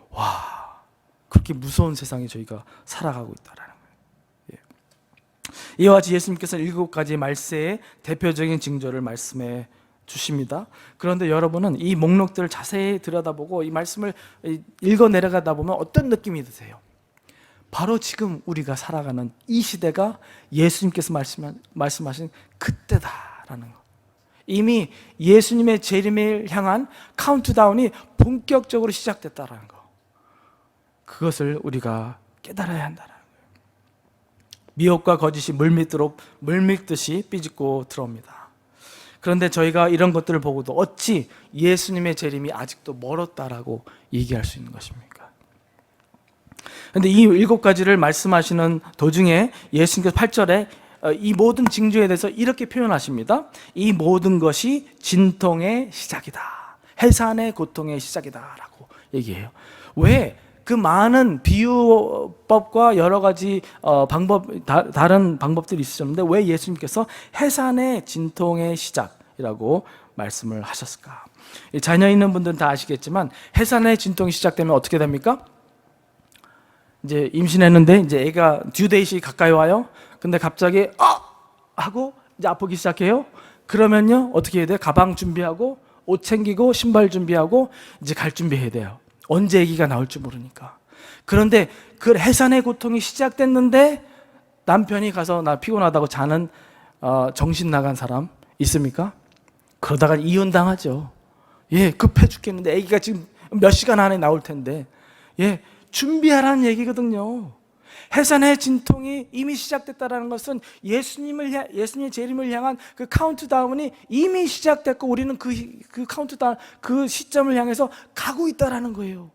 와, 그렇게 무서운 세상에 저희가 살아가고 있다라는 거예요. 예. 이와 같이 예수님께서 7가지 말세의 대표적인 징조를 말씀해 주십니다. 그런데 여러분은 이 목록들을 자세히 들여다보고 이 말씀을 읽어 내려가다 보면 어떤 느낌이 드세요? 바로 지금 우리가 살아가는 이 시대가 예수님께서 말씀하신 그때다라는 거. 이미 예수님의 재림을 향한 카운트다운이 본격적으로 시작됐다라는 거. 그것을 우리가 깨달아야 한다는 거예요. 미혹과 거짓이 물밀듯이 삐집고 들어옵니다. 그런데 저희가 이런 것들을 보고도 어찌 예수님의 재림이 아직도 멀었다라고 얘기할 수 있는 것입니까? 그런데 이 7가지를 말씀하시는 도중에 예수님께서 8절에 이 모든 징조에 대해서 이렇게 표현하십니다. 이 모든 것이 진통의 시작이다. 해산의 고통의 시작이다 라고 얘기해요. 왜? 그 많은 비유법과 여러 가지 다른 방법들이 있으셨는데 왜 예수님께서 해산의 진통의 시작이라고 말씀을 하셨을까? 자녀 있는 분들은 다 아시겠지만 해산의 진통이 시작되면 어떻게 됩니까? 이제 임신했는데 이제 애가 듀데이시 가까이 와요. 근데 갑자기 하고 이제 아프기 시작해요. 그러면요 어떻게 해야 돼요? 가방 준비하고 옷 챙기고 신발 준비하고 이제 갈 준비해야 돼요. 언제 아기가 나올지 모르니까. 그런데 그 해산의 고통이 시작됐는데 남편이 가서 나 피곤하다고 자는 정신 나간 사람 있습니까? 그러다가 이혼당하죠. 예, 급해 죽겠는데 아기가 지금 몇 시간 안에 나올 텐데 예, 준비하라는 얘기거든요. 해산의 진통이 이미 시작됐다는 것은 예수님의 재림을 향한 그 카운트다운이 이미 시작됐고 우리는 그 카운트다운, 그 시점을 향해서 가고 있다는 거예요.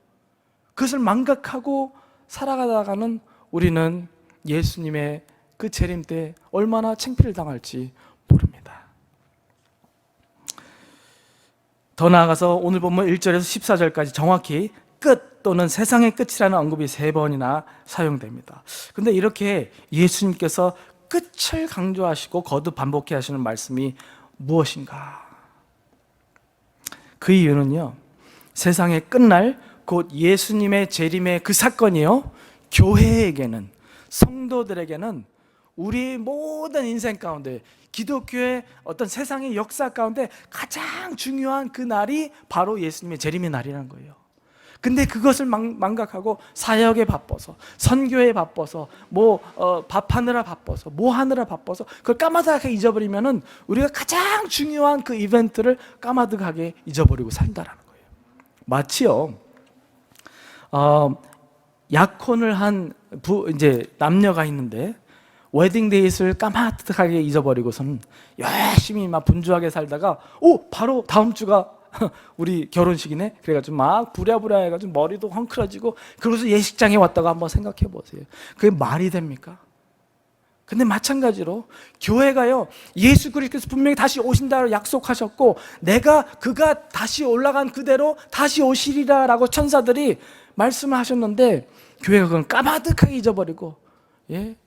그것을 망각하고 살아가다가는 우리는 예수님의 그 재림 때 얼마나 창피를 당할지 모릅니다. 더 나아가서 오늘 본문 1절에서 14절까지 정확히 끝 또는 세상의 끝이라는 언급이 3번이나 사용됩니다. 근데 이렇게 예수님께서 끝을 강조하시고 거듭 반복해 하시는 말씀이 무엇인가? 그 이유는요, 세상의 끝날 곧 예수님의 재림의 그 사건이요, 교회에게는, 성도들에게는 우리 모든 인생 가운데, 기독교의 어떤 세상의 역사 가운데 가장 중요한 그 날이 바로 예수님의 재림의 날이라는 거예요. 근데 그것을 망각하고 사역에 바빠서, 선교에 바빠서, 밥하느라 바빠서, 하느라 바빠서 그걸 까마득하게 잊어버리면은 우리가 가장 중요한 그 이벤트를 까마득하게 잊어버리고 산다라는 거예요. 마치요, 약혼을 한 이제 남녀가 있는데 웨딩데이트를 까마득하게 잊어버리고서는 열심히 막 분주하게 살다가 바로 다음 주가 우리 결혼식이네. 그래가지고 막 부랴부랴 해가지고 머리도 헝클어지고 그러고서 예식장에 왔다가 한번 생각해 보세요. 그게 말이 됩니까? 근데 마찬가지로 교회가요, 예수 그리스도께서 분명히 다시 오신다고 약속하셨고 그가 다시 올라간 그대로 다시 오시리라 라고 천사들이 말씀을 하셨는데 교회가 그건 까마득하게 잊어버리고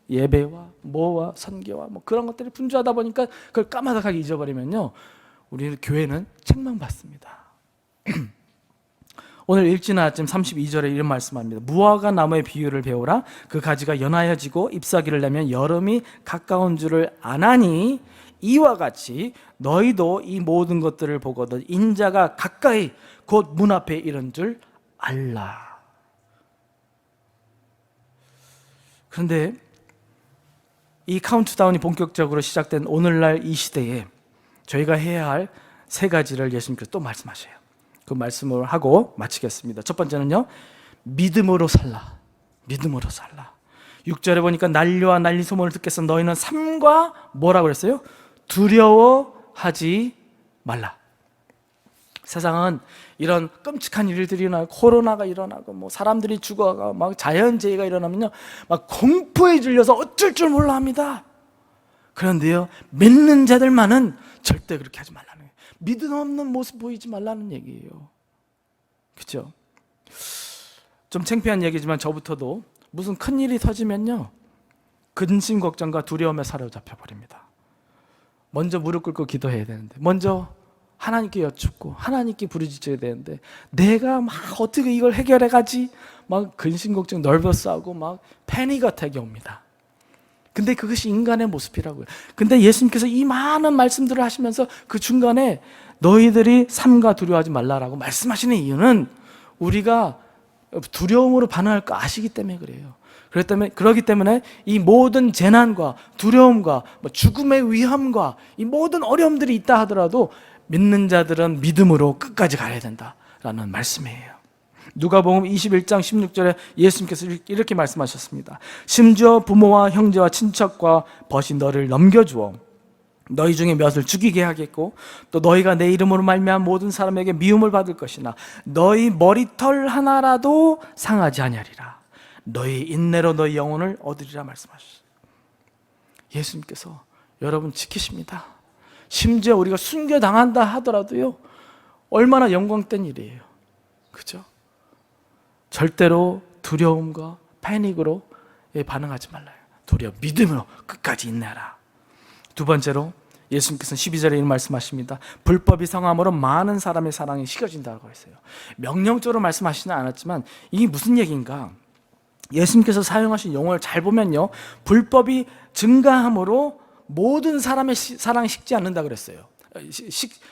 예배와 뭐와 선교와 뭐 그런 것들이 분주하다 보니까 그걸 까마득하게 잊어버리면요, 우리 교회는 책망받습니다. 오늘 읽지는 않았지만 32절에 이런 말씀합니다. 무화과 나무의 비유를 배우라. 그 가지가 연하여지고 잎사귀를 내면 여름이 가까운 줄을 아나니 이와 같이 너희도 이 모든 것들을 보거든 인자가 가까이 곧 문 앞에 이른 줄 알라. 그런데 이 카운트다운이 본격적으로 시작된 오늘날 이 시대에 저희가 해야 할 세 가지를 예수님께서 또 말씀하셔요. 그 말씀을 하고 마치겠습니다. 첫 번째는요, 믿음으로 살라. 믿음으로 살라. 6절에 보니까 난리와 난리 소문을 듣겠어 너희는 삼가 뭐라고 그랬어요? 두려워하지 말라. 세상은 이런 끔찍한 일들이 일어나고 코로나가 일어나고 뭐 사람들이 죽어가고 막 자연재해가 일어나면요, 막 공포에 질려서 어쩔 줄 몰라 합니다. 그런데요, 믿는 자들만은 절대 그렇게 하지 말라는 거예요. 믿음 없는 모습 보이지 말라는 얘기예요. 그렇죠? 좀 창피한 얘기지만 저부터도 무슨 큰일이 터지면요, 근심 걱정과 두려움에 사로잡혀 버립니다. 먼저 무릎 꿇고 기도해야 되는데, 먼저 하나님께 여쭙고 하나님께 부르짖어야 되는데, 내가 막 어떻게 이걸 해결해 가지? 막 근심 걱정 널버스하고 막 패닉 어택이 옵니다. 근데 그것이 인간의 모습이라고요. 근데 예수님께서 이 많은 말씀들을 하시면서 그 중간에 너희들이 삼가 두려워하지 말라라고 말씀하시는 이유는 우리가 두려움으로 반응할 거 아시기 때문에 그래요. 그렇기 때문에 이 모든 재난과 두려움과 죽음의 위험과 이 모든 어려움들이 있다 하더라도 믿는 자들은 믿음으로 끝까지 가야 된다라는 말씀이에요. 누가복음 21장 16절에 예수님께서 이렇게 말씀하셨습니다. 심지어 부모와 형제와 친척과 벗이 너를 넘겨주어 너희 중에 몇을 죽이게 하겠고 또 너희가 내 이름으로 말미암아 모든 사람에게 미움을 받을 것이나 너희 머리털 하나라도 상하지 아니하리라. 너희 인내로 너희 영혼을 얻으리라 말씀하셨어요. 예수님께서 여러분 지키십니다. 심지어 우리가 순교당한다 하더라도요, 얼마나 영광된 일이에요. 그죠? 절대로 두려움과 패닉으로 반응하지 말라요. 도리어 믿음으로 끝까지 인내하라. 두 번째로 예수님께서는 12절에 이런 말씀하십니다. 불법이 성함으로 많은 사람의 사랑이 식어진다고 했어요. 명령적으로 말씀하시지는 않았지만 이게 무슨 얘기인가? 예수님께서 사용하신 용어를 잘 보면요, 불법이 증가함으로 모든 사람의 사랑이 식지 않는다 그랬어요.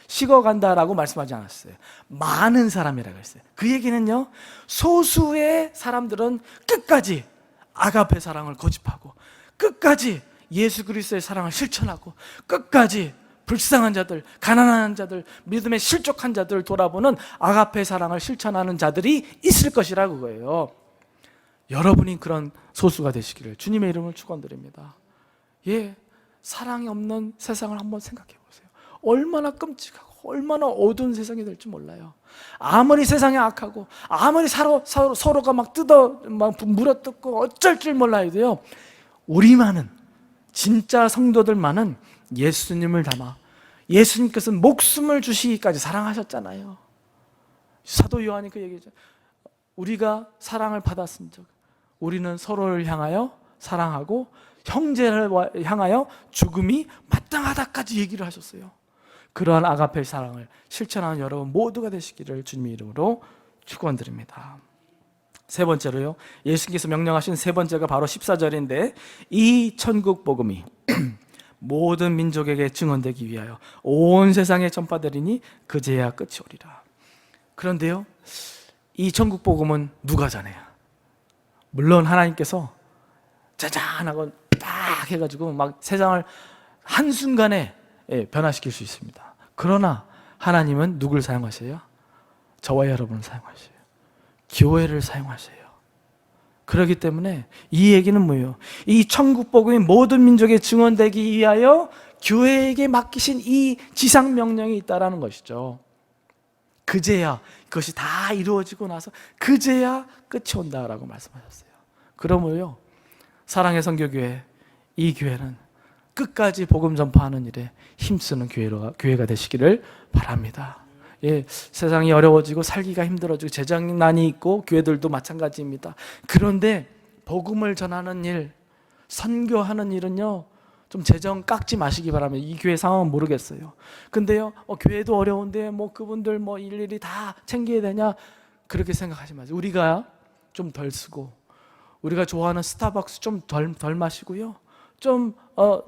식어간다라고 말씀하지 않았어요. 많은 사람이라고 했어요. 그 얘기는요, 소수의 사람들은 끝까지 아가페 사랑을 고집하고 끝까지 예수 그리스도의 사랑을 실천하고 끝까지 불쌍한 자들, 가난한 자들, 믿음에 실족한 자들을 돌아보는 아가페 사랑을 실천하는 자들이 있을 것이라고 그거예요. 여러분이 그런 소수가 되시기를 주님의 이름을 축원드립니다. 사랑이 없는 세상을 한번 생각해 보세요. 얼마나 끔찍하고 얼마나 어두운 세상이 될지 몰라요. 아무리 세상이 악하고 아무리 서로가 막 물어뜯고 어쩔 줄 몰라야 돼요. 우리만은, 진짜 성도들만은 예수님을 닮아 예수님께서는 목숨을 주시기까지 사랑하셨잖아요. 사도 요한이 그 얘기죠. 우리가 사랑을 받았은즉 우리는 서로를 향하여 사랑하고 형제를 향하여 죽음이 마땅하다까지 얘기를 하셨어요. 그러한 아가페 사랑을 실천하는 여러분 모두가 되시기를 주님의 이름으로 축원드립니다. 세 번째로요, 예수님께서 명령하신 세 번째가 바로 14절인데 이 천국 복음이 모든 민족에게 증언되기 위하여 온 세상에 전파되리니 그제야 끝이 오리라. 그런데요, 이 천국 복음은 누가 전해요? 물론 하나님께서 짜잔하고 딱 해가지고 막 세상을 한순간에 변화시킬 수 있습니다. 그러나 하나님은 누굴 사용하세요? 저와 여러분을 사용하세요. 교회를 사용하세요. 그렇기 때문에 이 얘기는 뭐예요? 이 천국 복음이 모든 민족에 증언되기 위하여 교회에게 맡기신 이 지상 명령이 있다라는 것이죠. 그제야 그것이 다 이루어지고 나서 그제야 끝이 온다라고 말씀하셨어요. 그러므로요, 사랑의 선교교회, 이 교회는 끝까지 복음 전파하는 일에 힘쓰는 교회가 되시기를 바랍니다. 예, 세상이 어려워지고 살기가 힘들어지고 재정난이 있고 교회들도 마찬가지입니다. 그런데 복음을 전하는 일, 선교하는 일은요, 좀 재정 깎지 마시기 바랍니다. 이 교회 상황은 모르겠어요. 근데요, 교회도 어려운데 뭐 그분들 뭐 일일이 다 챙겨야 되냐? 그렇게 생각하지 마세요. 우리가 좀 덜 쓰고, 우리가 좋아하는 스타벅스 좀 덜 마시고요, 좀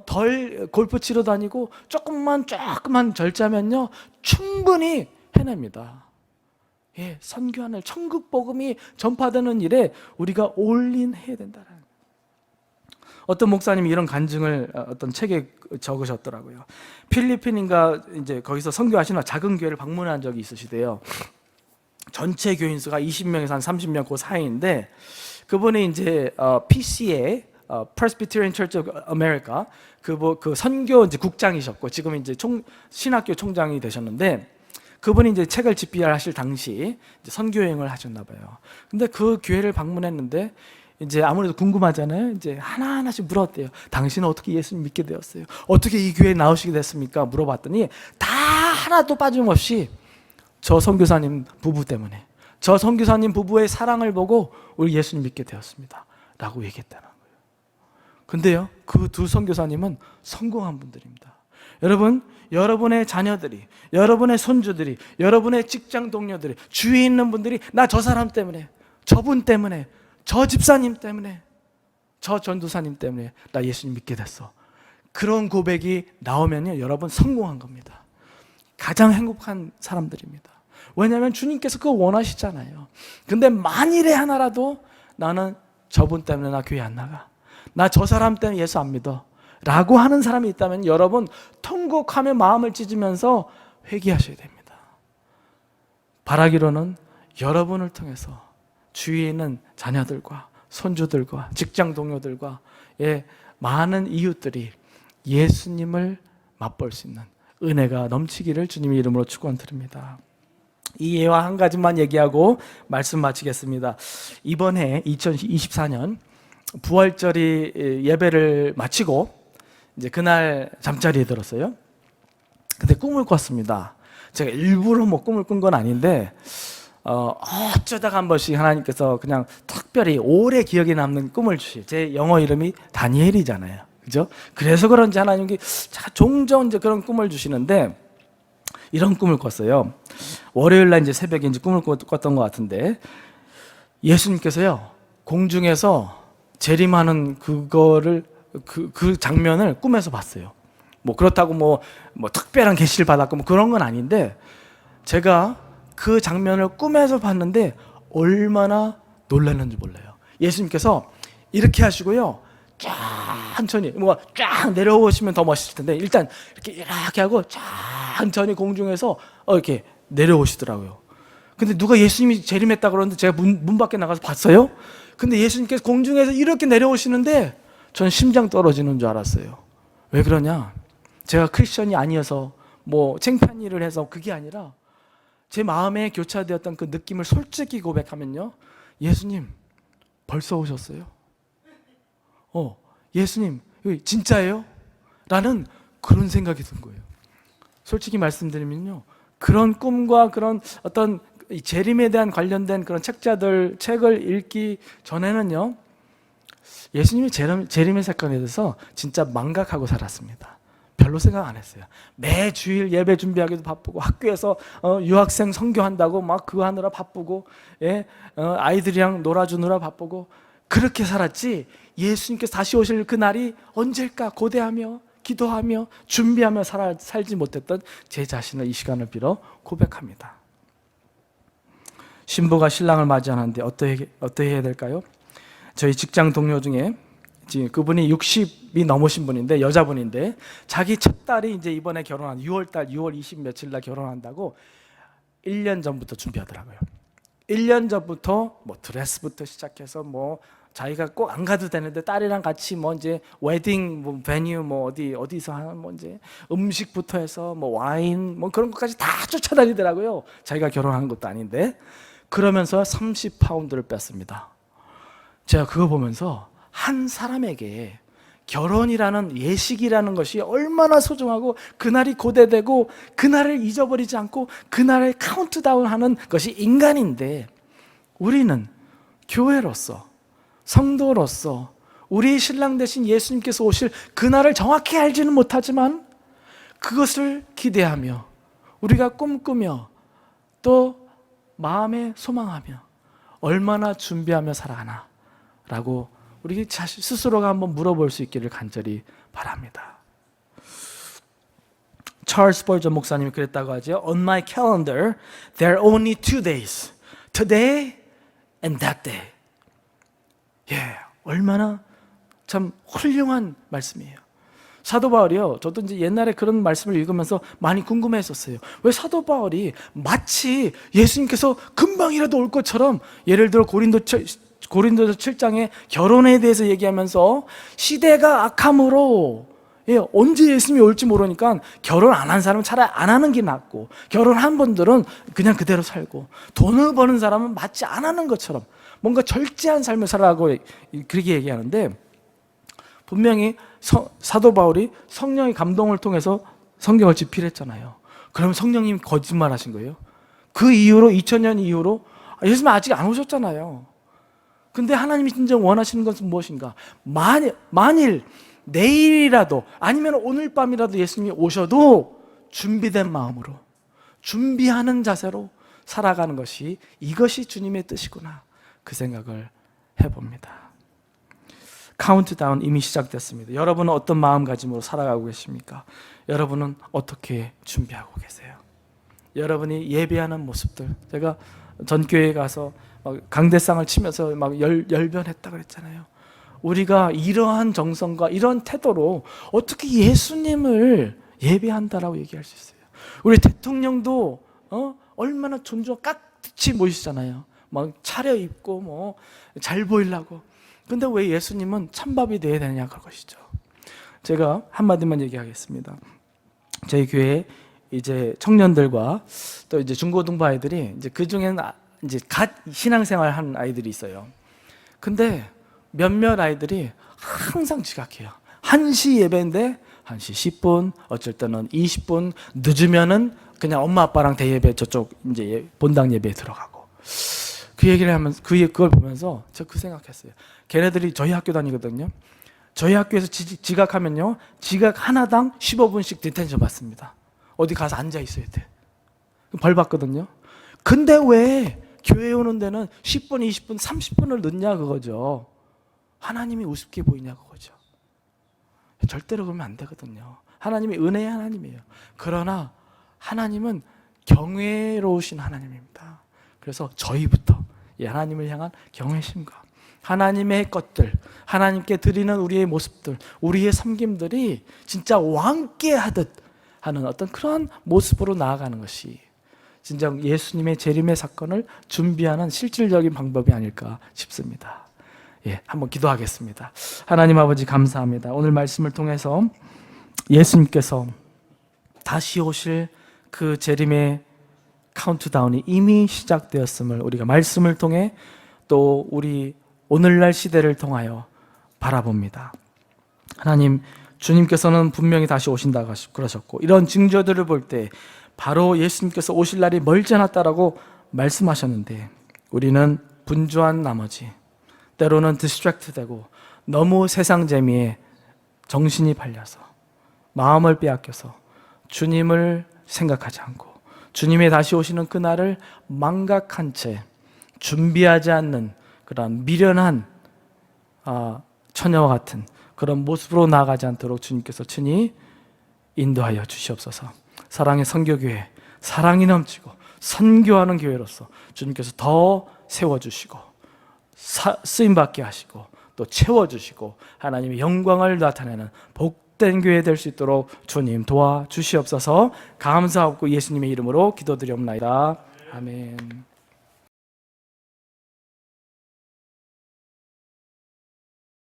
덜 골프 치러 다니고 조금만 절자면요, 충분히 해냅니다. 예, 선교하는 천국 복음이 전파되는 일에 우리가 올인해야 된다는. 어떤 목사님이 이런 간증을 어떤 책에 적으셨더라고요. 필리핀인가 이제 거기서 선교하시는 작은 교회를 방문한 적이 있으시대요. 전체 교인 수가 20명에서 한 30명 그 사이인데, 그분이 이제 PCA Presbyterian Church of America 그 선교 이제 국장이셨고, 지금 이제 신학교 총장이 되셨는데, 그분이 이제 책을 집필하실 당시 이제 선교 여행을 하셨나 봐요. 근데 그 교회를 방문했는데 이제 아무래도 궁금하잖아요. 이제 하나하나씩 물었대요. 당신은 어떻게 예수님 믿게 되었어요? 어떻게 이 교회에 나오시게 됐습니까? 물어봤더니 다 하나도 빠짐없이 저 선교사님 부부 때문에, 저 선교사님 부부의 사랑을 보고 우리 예수님 믿게 되었습니다 라고 얘기했다는 거예요. 근데요, 그 두 선교사님은 성공한 분들입니다. 여러분, 여러분의 자녀들이, 여러분의 손주들이, 여러분의 직장 동료들이, 주위에 있는 분들이 나 저 사람 때문에, 저분 때문에, 저 집사님 때문에, 저 전도사님 때문에 나 예수님 믿게 됐어, 그런 고백이 나오면요, 여러분 성공한 겁니다. 가장 행복한 사람들입니다. 왜냐하면 주님께서 그거 원하시잖아요. 근데 만일에 하나라도 나는 저분 때문에 나 교회 안 나가, 나 저 사람 때문에 예수 안 믿어 라고 하는 사람이 있다면 여러분 통곡하며 마음을 찢으면서 회개하셔야 됩니다. 바라기로는 여러분을 통해서 주위에 있는 자녀들과 손주들과 직장 동료들과 많은 이웃들이 예수님을 맛볼 수 있는 은혜가 넘치기를 주님의 이름으로 축원드립니다. 이 예와 한 가지만 얘기하고 말씀 마치겠습니다. 이번 해 2024년 부활절이 예배를 마치고 이제 그날 잠자리에 들었어요. 근데 꿈을 꿨습니다. 제가 일부러 뭐 꿈을 꾼 건 아닌데 어쩌다가 한 번씩 하나님께서 그냥 특별히 오래 기억에 남는 꿈을 주시. 제 영어 이름이 다니엘이잖아요, 그죠? 그래서 그런지 하나님이 종종 이제 그런 꿈을 주시는데, 이런 꿈을 꿨어요. 월요일 날 이제 새벽에 이제 꿈을 꿨던 것 같은데, 예수님께서요 공중에서 재림하는 그거를 그 장면을 꿈에서 봤어요. 뭐 그렇다고 뭐 특별한 계시를 받았고 뭐 그런 건 아닌데, 제가 그 장면을 꿈에서 봤는데 얼마나 놀랐는지 몰라요. 예수님께서 이렇게 하시고요, 천천히 뭐가 쫙 내려오시면 더 멋있을 텐데, 일단 이렇게 하고 천천히 공중에서 이렇게 내려오시더라고요. 근데 누가 예수님이 재림했다 그러는데 제가 문 밖에 나가서 봤어요. 근데 예수님께서 공중에서 이렇게 내려오시는데 전 심장 떨어지는 줄 알았어요. 왜 그러냐? 제가 크리스천이 아니어서 뭐 창피한 일을 해서 그게 아니라, 제 마음에 교차되었던 그 느낌을 솔직히 고백하면요, 예수님 벌써 오셨어요? 예수님 진짜예요? 라는 그런 생각이 든 거예요. 솔직히 말씀드리면요, 그런 꿈과 그런 어떤 재림에 대한 관련된 그런 책을 읽기 전에는요, 예수님이 재림의 사건에 대해서 진짜 망각하고 살았습니다. 별로 생각 안 했어요. 매 주일 예배 준비하기도 바쁘고, 학교에서 유학생 선교한다고 막 그거 하느라 바쁘고, 아이들이랑 놀아주느라 바쁘고, 그렇게 살았지, 예수님께서 다시 오실 그날이 언제일까 고대하며 기도하며 준비하며 살지 못했던 제 자신을 이 시간을 빌어 고백합니다. 신부가 신랑을 맞이하는데 어떻게 해야 될까요? 저희 직장 동료 중에 지금 그분이 60이 넘으신 분인데, 여자분인데, 자기 첫 딸이 이제 이번에 결혼한 6월 20 며칠 날 결혼한다고 1년 전부터 준비하더라고요. 1년 전부터 뭐 드레스부터 시작해서 뭐 자기가 꼭 안 가도 되는데 딸이랑 같이 뭐 이제 웨딩 뭐 베뉴 뭐 어디서 하는 뭐 이제 음식부터 해서 뭐 와인 뭐 그런 것까지 다 쫓아다니더라고요. 자기가 결혼한 것도 아닌데. 그러면서 30파운드를 뺐습니다. 제가 그거 보면서 한 사람에게 결혼이라는 예식이라는 것이 얼마나 소중하고 그날이 고대되고 그날을 잊어버리지 않고 그날을 카운트다운하는 것이 인간인데, 우리는 교회로서, 성도로서 우리 신랑 대신 예수님께서 오실 그날을 정확히 알지는 못하지만 그것을 기대하며 우리가 꿈꾸며 또 마음에 소망하며 얼마나 준비하며 살아가나 라고 우리 스스로가 한번 물어볼 수 있기를 간절히 바랍니다. 찰스 스펄전 목사님이 그랬다고 하죠. On my calendar, there are only 2 days. Today and that day. 예, 얼마나 참 훌륭한 말씀이에요. 사도 바울이요, 저도 이제 옛날에 그런 말씀을 읽으면서 많이 궁금해했었어요. 왜 사도 바울이 마치 예수님께서 금방이라도 올 것처럼, 예를 들어 고린도서 7장에 결혼에 대해서 얘기하면서 시대가 악함으로 언제 예수님이 올지 모르니까 결혼 안 한 사람은 차라리 안 하는 게 낫고, 결혼한 분들은 그냥 그대로 살고, 돈을 버는 사람은 마치 안 하는 것처럼 뭔가 절제한 삶을 살아가고 그렇게 얘기하는데, 분명히 사도 바울이 성령의 감동을 통해서 성경을 집필했잖아요. 그럼 성령님 거짓말 하신 거예요? 그 이후로 2000년 이후로 예수님 아직 안 오셨잖아요. 근데 하나님이 진정 원하시는 것은 무엇인가? 만일 내일이라도 아니면 오늘 밤이라도 예수님이 오셔도 준비된 마음으로, 준비하는 자세로 살아가는 것이, 이것이 주님의 뜻이구나, 그 생각을 해봅니다. 카운트다운 이미 시작됐습니다. 여러분은 어떤 마음가짐으로 살아가고 계십니까? 여러분은 어떻게 준비하고 계세요? 여러분이 예배하는 모습들, 제가 전교회에 가서 막 강대상을 치면서 막 열변했다 그랬잖아요. 우리가 이러한 정성과 이런 태도로 어떻게 예수님을 예배한다라고 얘기할 수 있어요? 우리 대통령도 얼마나 존중 깍듯이 모시잖아요. 막 차려입고 뭐 잘 보이려고. 근데 왜 예수님은 찬밥이 돼야 되냐, 그것이죠. 제가 한마디만 얘기하겠습니다. 저희 교회 이제 청년들과 또 이제 중고등부 아이들이 이제 그 중에는 이제 갓 신앙생활 한 아이들이 있어요. 근데 몇몇 아이들이 항상 지각해요. 1시 예배인데 1시 10분, 어쩔 때는 20분 늦으면은 그냥 엄마 아빠랑 대예배 저쪽 이제 본당 예배에 들어가고. 그 얘기를 하면서 그걸 보면서 저 그 생각했어요. 걔네들이 저희 학교 다니거든요. 저희 학교에서 지각하면요, 지각 하나당 15분씩 디텐션 받습니다. 어디 가서 앉아 있어야 돼. 벌 받거든요. 근데 왜 교회 오는 데는 10분, 20분, 30분을 늦냐, 그거죠. 하나님이 우습게 보이냐, 그거죠. 절대로 그러면 안 되거든요. 하나님이 은혜의 하나님이에요. 그러나 하나님은 경외로우신 하나님입니다. 그래서 저희부터 이 하나님을 향한 경외심과 하나님의 것들, 하나님께 드리는 우리의 모습들, 우리의 섬김들이 진짜 왕께 하듯 하는 어떤 그런 모습으로 나아가는 것이 진정 예수님의 재림의 사건을 준비하는 실질적인 방법이 아닐까 싶습니다. 예, 한번 기도하겠습니다. 하나님 아버지, 감사합니다. 오늘 말씀을 통해서 예수님께서 다시 오실 그 재림의 카운트다운이 이미 시작되었음을 우리가 말씀을 통해 또 우리 오늘날 시대를 통하여 바라봅니다. 하나님, 주님께서는 분명히 다시 오신다고 그러셨고, 이런 징조들을 볼 때 바로 예수님께서 오실 날이 멀지 않았다라고 말씀하셨는데, 우리는 분주한 나머지 때로는 디스트랙트되고 너무 세상 재미에 정신이 팔려서 마음을 빼앗겨서 주님을 생각하지 않고 주님의 다시 오시는 그날을 망각한 채 준비하지 않는 그런 미련한 처녀와 같은 그런 모습으로 나아가지 않도록 주님께서 친히 인도하여 주시옵소서. 사랑의 선교교회, 사랑이 넘치고 선교하는 교회로서 주님께서 더 세워주시고 쓰임받게 하시고 또 채워주시고 하나님의 영광을 나타내는 복된 교회 될 수 있도록 주님 도와주시옵소서. 감사하고 예수님의 이름으로 기도드리옵나이다. 아멘.